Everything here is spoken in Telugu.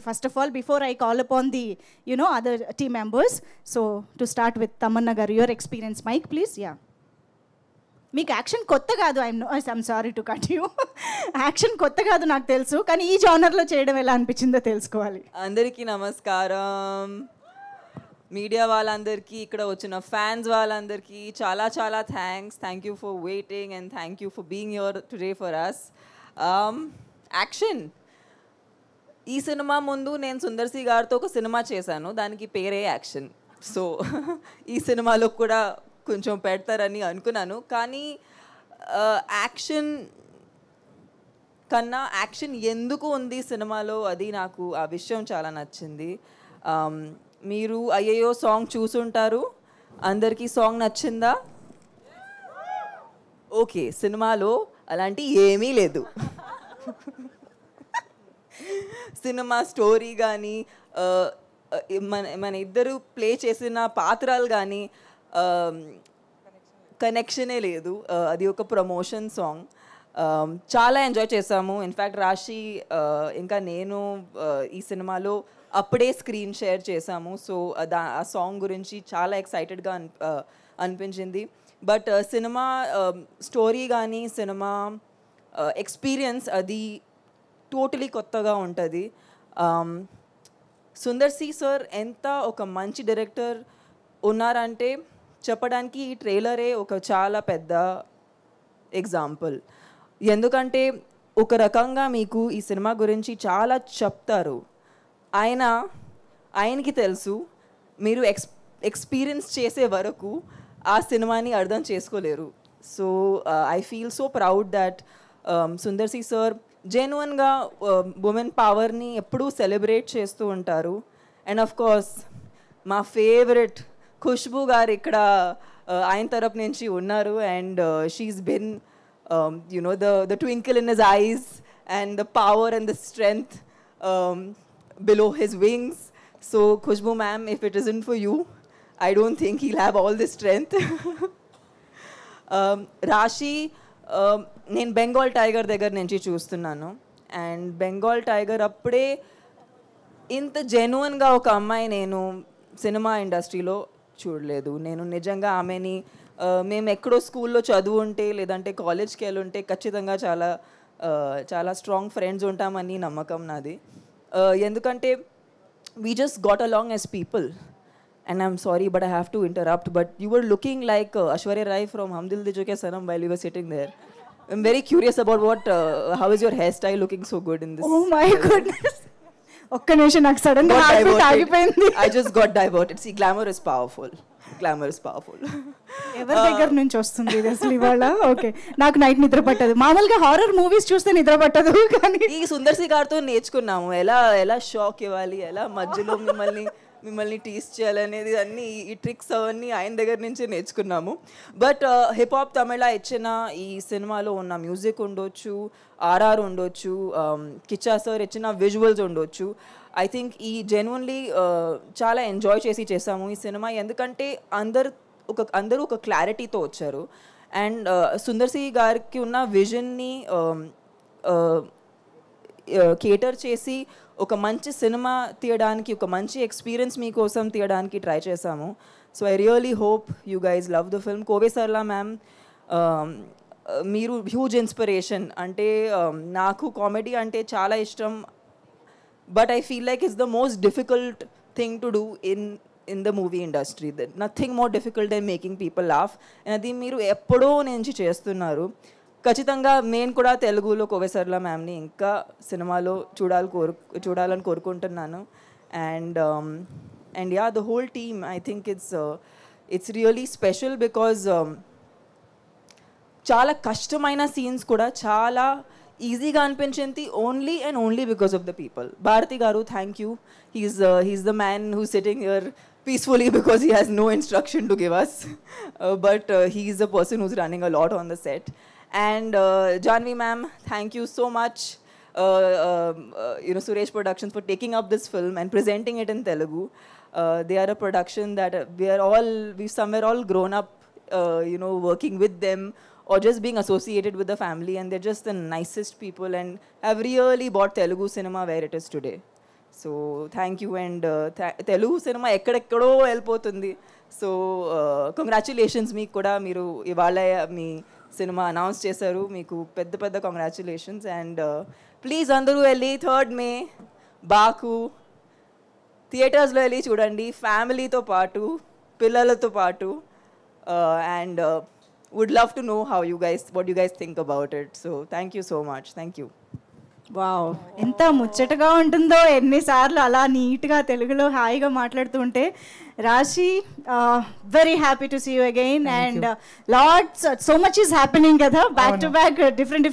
first of all, before I call upon the, other team members, so to start with Tamanna garu, your experience. Mike, please. Yeah. మీకు యాక్షన్ కొత్త కాదు. I'm sorry to cut you. Action కొత్త కాదు నాకు తెలుసు, కానీ ఈ జానర్లో చేయడం ఎలా అనిపించిందో తెలుసుకోవాలి. అందరికీ నమస్కారం. మీడియా వాళ్ళందరికీ, ఇక్కడ వచ్చిన ఫ్యాన్స్ వాళ్ళందరికీ చాలా చాలా thank you for waiting and thank you for being here today for us. Action, ఈ సినిమా ముందు నేను సుందర్ సి గారితో ఒక సినిమా చేశాను, దానికి పేరే యాక్షన్. సో ఈ సినిమాలో కూడా కొంచెం పెడతారని అనుకున్నాను, కానీ యాక్షన్ కన్నా యాక్షన్ ఎందుకు ఉంది సినిమాలో, అది నాకు ఆ విషయం చాలా నచ్చింది. మీరు అయ్యయ్యో సాంగ్ చూసుంటారు, అందరికీ సాంగ్ నచ్చిందా? ఓకే, సినిమాలో అలాంటి ఏమీ లేదు. సినిమా స్టోరీ కానీ మన ఇద్దరు ప్లే చేసిన పాత్రలు కానీ కనెక్షనే లేదు. అది ఒక ప్రమోషన్ సాంగ్. చాలా ఎంజాయ్ చేసాము. ఇన్ఫ్యాక్ట్ రాశి ఇంకా నేను ఈ సినిమాలో అప్పుడే స్క్రీన్ షేర్ చేసాము. సో ఆ సాంగ్ గురించి చాలా ఎక్సైటెడ్గా అనిపించింది. బట్ సినిమా స్టోరీ కానీ సినిమా ఎక్స్పీరియన్స్ అది టోటలీ కొత్తగా ఉంటుంది. సుందర్ సి సార్ ఎంత ఒక మంచి డైరెక్టర్ ఉన్నారంటే చెప్పడానికి ఈ ట్రైలరే ఒక చాలా పెద్ద ఎగ్జాంపుల్. ఎందుకంటే ఒక రకంగా మీకు ఈ సినిమా గురించి చాలా చెప్తారు. ఆయనకి తెలుసు, మీరు ఎక్స్పీరియన్స్ చేసే వరకు ఆ సినిమాని అర్థం చేసుకోలేరు. So I feel so proud that Sundar C sir జెన్యున్గా ఉమెన్ పవర్ని ఎప్పుడూ సెలబ్రేట్ చేస్తూ ఉంటారు. అండ్ ఆఫ్ కోర్స్ మా ఫేవరెట్ ఖుష్బూ గారు ఇక్కడ ఆయన తరపు నుంచి ఉన్నారు. And she's been the twinkle in his eyes and the power and the strength below his wings. So Khushbu ma'am, if it isn't for you, I don't think he'll have all the strength. రాశి, నేను బెంగాల్ టైగర్ దగ్గర నుంచి చూస్తున్నాను. అండ్ బెంగాల్ టైగర్ అప్పుడే ఇంత జెన్యున్గా ఒక అమ్మాయి నేను సినిమా ఇండస్ట్రీలో చూడలేదు. నేను నిజంగా ఆమెని మేము ఎక్కడో స్కూల్లో చదువు ఉంటే లేదంటే కాలేజ్కి వెళ్ళి ఉంటే ఖచ్చితంగా చాలా చాలా స్ట్రాంగ్ ఫ్రెండ్స్ ఉంటామని నమ్మకం నాది. ఎందుకంటే we just got along as people. And I'm sorry but I have to interrupt, but you were looking like Aishwarya Rai from Hum Dil De Chuke Sanam while you were sitting there. I'm very curious about how is your hair style looking so good in this. Oh my goodness, ఒక్క నిమిషం, నాకు సడన్ గా ఆగిపోయింది. I just got diverted. See, glamour is powerful. Glamour is powerful. ఎవరి దగ్గర నుంచి వస్తుంది ఇది అసలు ఇవాళ? ఓకే, నాకు నైట్ నిద్ర పట్టదు. మామూలుగా హారర్ మూవీస్ చూస్తే నిద్ర పట్టదు, కానీ ఈ సుందర్ సి గారితో నేర్చుకున్నాము ఎలా షాక్ ఇవ్వాలి, ఎలా మధ్యలో మిమ్మల్ని టీస్ చేయాలనేది అన్నీ ఈ ట్రిక్స్ అవన్నీ ఆయన దగ్గర నుంచే నేర్చుకున్నాము. బట్ హిప్ హాప్ తమిళ ఇచ్చిన ఈ సినిమాలో ఉన్న మ్యూజిక్ ఉండొచ్చు, ఆర్ఆర్ ఉండొచ్చు, కిచ్చా సార్ ఇచ్చిన విజువల్స్ ఉండొచ్చు. ఐ థింక్ ఈ జెన్యున్లీ చాలా ఎంజాయ్ చేసాము ఈ సినిమా. ఎందుకంటే అందరూ ఒక క్లారిటీతో వచ్చారు. అండ్ సుందర్ సి గారికి ఉన్న విజన్ని కేటర్ చేసి ఒక మంచి సినిమా తీయడానికి, ఒక మంచి ఎక్స్పీరియన్స్ మీకోసం తీయడానికి ట్రై చేశాము. So I really hope you guys love the film. Kovai Sarala ma'am, మీరు హ్యూజ్ ఇన్స్పిరేషన్. అంటే నాకు కామెడీ అంటే చాలా ఇష్టం, but I feel like it's the most difficult thing to do in the movie industry. Nothing more difficult then making people laugh. అది మీరు ఎప్పుడో నుంచి చేస్తున్నారు. ఖచ్చితంగా నేను కూడా తెలుగులో కోవే సర్లా మ్యామ్ని ఇంకా సినిమాలో చూడాలని కోరుకుంటున్నాను. And yeah, the whole team, I think it's really special because చాలా కష్టమైన సీన్స్ కూడా చాలా ఈజీగా అనిపించింది only because of the people. Bharathi garu, thank you. He's the man who sitting here peacefully because he has no instruction to give us, but he is the person who's running a lot on the set. And Janvi ma'am, thank you so much, Suresh Productions, for taking up this film and presenting it in Telugu. They are a production that we've somewhere all grown up, working with them or just being associated with the family, and they're just the nicest people and have really brought Telugu cinema where it is today. So thank you. And Telugu cinema ఎక్కడెక్కడో వెళ్ళిపోతుంది. సో కంగ్రాచులేషన్స్ మీకు కూడా. మీరు ఇవాళ మీ సినిమా అనౌన్స్ చేశారు, మీకు పెద్ద పెద్ద కంగ్రాచులేషన్స్. అండ్ ప్లీజ్ అందరూ వెళ్ళి 3rd May బాకు థియేటర్స్లో వెళ్ళి చూడండి, ఫ్యామిలీతో పాటు, పిల్లలతో పాటు. And would love to know what you guys think about it. So thank you so much. Thank you. Wow, ఎంత ముచ్చటగా ఉంటుందో ఎన్నిసార్లు అలా నీట్గా తెలుగులో హాయిగా మాట్లాడుతుంటే. Raashi, very happy to see you again. And lots so much is happening కదా, బ్యాక్ టు బ్యాక్ డిఫరెంట్